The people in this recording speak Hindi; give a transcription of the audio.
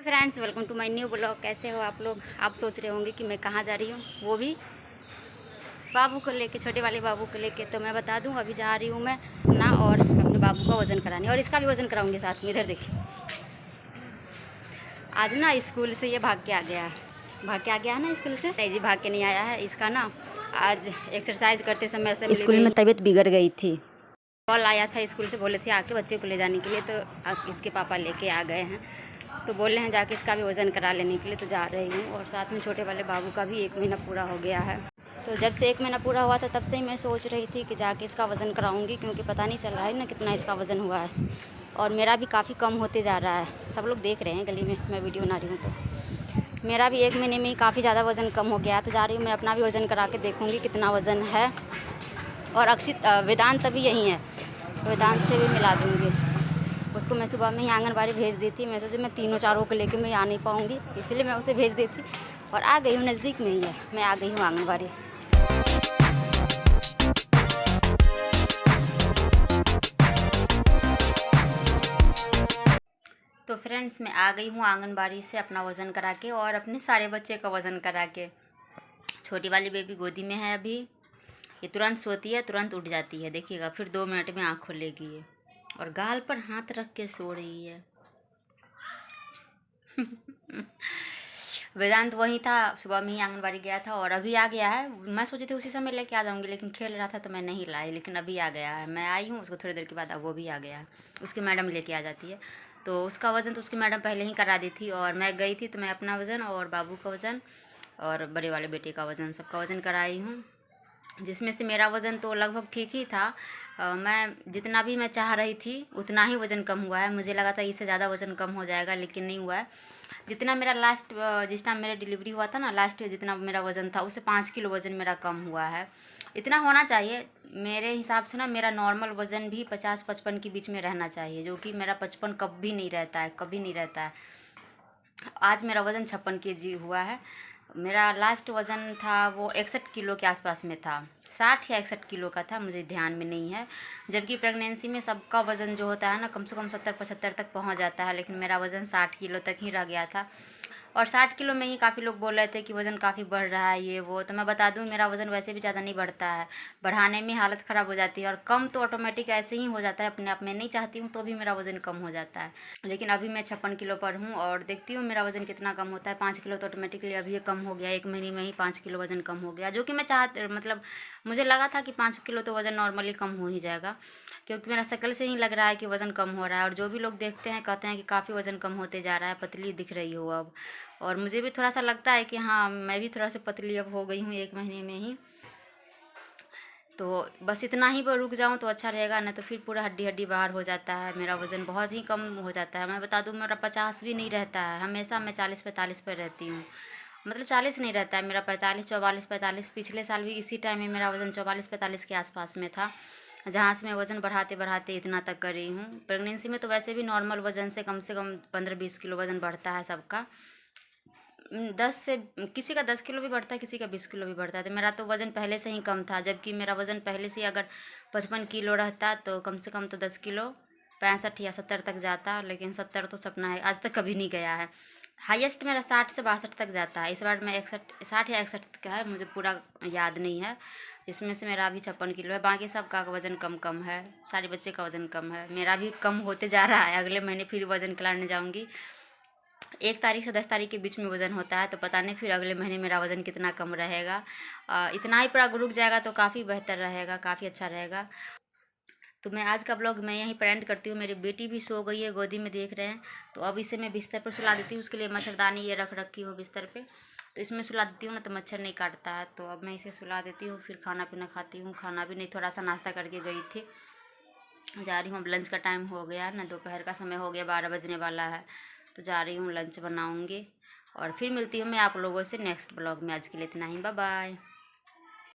Friends, welcome to my new blog. कैसे हो आप लोग? आप सोच रहे होंगे कि मैं कहाँ जा रही हूँ, वो भी बाबू को लेके, छोटे वाले बाबू को लेके। तो मैं बता दूँ, अभी जा रही हूँ मैं ना, और अपने बाबू का वज़न कराने, और इसका भी वज़न कराऊंगी साथ में। इधर देखिए, आज ना स्कूल से ये भाग के आ गया है ना स्कूल से। नहीं जी, भाग के नहीं आया है। इसका ना आज एक्सरसाइज करते समय असेंबली स्कूल में तबीयत बिगड़ गई थी। कॉल आया था स्कूल से, बोले थे आके बच्चे को ले जाने के लिए, तो इसके पापा लेके आ गए हैं। तो बोल रहे हैं जाके इसका भी वज़न करा लेने के लिए, तो जा रही हूँ। और साथ में छोटे वाले बाबू का भी 1 महीना पूरा हो गया है। तो जब से 1 महीना पूरा हुआ था, तब से ही मैं सोच रही थी कि जाके इसका वज़न कराऊंगी, क्योंकि पता नहीं चल रहा है ना कितना इसका वज़न हुआ है। और मेरा भी काफ़ी कम होते जा रहा है। सब लोग देख रहे हैं गली में, मैं वीडियो बना रही हूँ, तो मेरा भी 1 महीने में ही काफ़ी ज़्यादा वज़न कम हो गया। तो जा रही हूँ मैं अपना भी वज़न करा के देखूँगी कितना वज़न है। और अक्षित वेदांत अभी यहीं है, वेदांत से भी मिला दूँगी उसको। मैं सुबह में ही आंगनबाड़ी भेज दी थी। मैं सोची मैं तीनों चारों को लेके मैं आ नहीं पाऊँगी, इसलिए मैं उसे भेज दी थी। और आ गई हूँ, नज़दीक में ही है, मैं आ गई हूँ आंगनबाड़ी। तो फ्रेंड्स, मैं आ गई हूँ आंगनबाड़ी से अपना वज़न करा के, और अपने सारे बच्चे का वज़न करा के। छोटी वाली बेबी गोदी में है अभी। ये तुरंत सोती है, तुरंत उठ जाती है, देखिएगा। फिर 2 मिनट में आँख खोलेगी ये, और गाल पर हाथ रख के सो रही है। वेदांत वहीं था, सुबह में ही आंगनबाड़ी गया था और अभी आ गया है। मैं सोची थी उसी समय लेके आ जाऊंगी, लेकिन खेल रहा था तो मैं नहीं लाई, लेकिन अभी आ गया है। मैं आई हूँ, उसको थोड़ी देर के बाद अब वो भी आ गया है। उसकी मैडम लेके आ जाती है। तो उसका वज़न तो उसकी मैडम पहले ही करा दी थी, और मैं गई थी तो मैं अपना वज़न और बाबू का वज़न और बड़े वाले बेटे का वज़न, सबका वज़न कराई हूँ। जिसमें से मेरा वज़न तो लगभग ठीक ही था। मैं जितना भी मैं चाह रही थी उतना ही वज़न कम हुआ है। मुझे लगा था इससे ज़्यादा वज़न कम हो जाएगा, लेकिन नहीं हुआ है। जितना मेरा लास्ट जिस टाइम मेरा डिलीवरी हुआ था ना, लास्ट में जितना मेरा वज़न था उससे 5 किलो वज़न मेरा कम हुआ है। इतना होना चाहिए मेरे हिसाब से ना। मेरा नॉर्मल वज़न भी 50-55 के बीच में रहना चाहिए, जो कि मेरा 55 कभी नहीं रहता है, कभी नहीं रहता है। आज मेरा वज़न 56 केजी हुआ है। मेरा लास्ट वज़न था वो 61 किलो के आसपास में था। 60 या 61 किलो का था, मुझे ध्यान में नहीं है। जबकि प्रेगनेंसी में सबका वज़न जो होता है ना, कम से कम 70-75 तक पहुंच जाता है, लेकिन मेरा वज़न 60 किलो तक ही रह गया था। और 60 किलो में ही काफ़ी लोग बोल रहे थे कि वज़न काफ़ी बढ़ रहा है, ये वो। तो मैं बता दूं, मेरा वज़न वैसे भी ज़्यादा नहीं बढ़ता है, बढ़ाने में हालत ख़राब हो जाती है। और कम तो ऑटोमेटिक ऐसे ही हो जाता है अपने आप में, नहीं चाहती हूँ तो भी मेरा वज़न कम हो जाता है। लेकिन अभी मैं 56 किलो पर हूँ, और देखती हूँ मेरा वज़न कितना कम होता है। 5 किलो तो ऑटोमेटिकली अभी ये कम हो गया, 1 महीने में ही 5 किलो वज़न कम हो गया, जो कि मैं मतलब मुझे लगा था कि 5 किलो तो वज़न नॉर्मली कम हो ही जाएगा, क्योंकि मेरा शक्ल से ही लग रहा है कि वज़न कम हो रहा है। और जो भी लोग देखते हैं कहते हैं कि काफ़ी वज़न कम होते जा रहा है, पतली दिख रही हो अब। और मुझे भी थोड़ा सा लगता है कि हाँ, मैं भी थोड़ा सा पतली अब हो गई हूँ 1 महीने में ही। तो बस इतना ही पर रुक जाऊँ तो अच्छा रहेगा, नहीं तो फिर पूरा हड्डी हड्डी बाहर हो जाता है। मेरा वज़न बहुत ही कम हो जाता है। मैं बता दूँ, मेरा 50 भी नहीं रहता है, हमेशा मैं 40-45 पर रहती हूँ। मतलब 40 नहीं रहता है मेरा, 45-44-45। पिछले साल भी इसी टाइम में मेरा वज़न 44-45 के आसपास में था, जहाँ से मैं वज़न बढ़ाते बढ़ाते इतना तक कर रही हूँ। प्रेगनेंसी में तो वैसे भी नॉर्मल वज़न से कम 15-20 किलो वज़न बढ़ता है सबका। 10 से किसी का 10 किलो भी बढ़ता है, किसी का 20 किलो भी बढ़ता है। तो मेरा तो वज़न पहले से ही कम था, जबकि मेरा वज़न पहले से अगर 55 किलो रहता तो कम से कम तो 10 किलो 65 या 70 तक जाता, लेकिन 70 तो सपना है, आज तक कभी नहीं गया है। हाईएस्ट मेरा 60 से 62 तक जाता है। इस बार मैं 61 60 या 61 का है, मुझे पूरा याद नहीं है। जिसमें से मेरा अभी 56 किलो है, बाकी सबका वज़न कम कम है, सारे बच्चे का वज़न कम है। मेरा भी कम होते जा रहा है। अगले महीने फिर वज़न कराने जाऊँगी। 1 तारीख से 10 तारीख के बीच में वज़न होता है, तो पता नहीं फिर अगले महीने मेरा वज़न कितना कम रहेगा। इतना ही पूरा रुक जाएगा तो काफ़ी बेहतर रहेगा, काफ़ी अच्छा रहेगा। तो मैं आज का ब्लॉग मैं यहीं पर एंड करती हूँ। मेरी बेटी भी सो गई है, गोदी में देख रहे हैं। तो अब इसे मैं बिस्तर पर सुला देती हूँ। उसके लिए मच्छरदानी ये रख रखी हूँ बिस्तर पे, तो इसमें सुला देती हूँ ना, तो मच्छर नहीं काटता है। तो अब मैं इसे सुला देती हूँ, फिर खाना पीना खाती हूँ। खाना भी नहीं, थोड़ा सा नाश्ता करके गई थी। जा रही हूँ, अब लंच का टाइम हो गया ना, दोपहर का समय हो गया, 12 बजने वाला है। तो जा रही हूँ, लंच बनाऊँगी। और फिर मिलती हूँ मैं आप लोगों से नेक्स्ट ब्लॉग में। आज के लिए इतना ही, बाय बाय।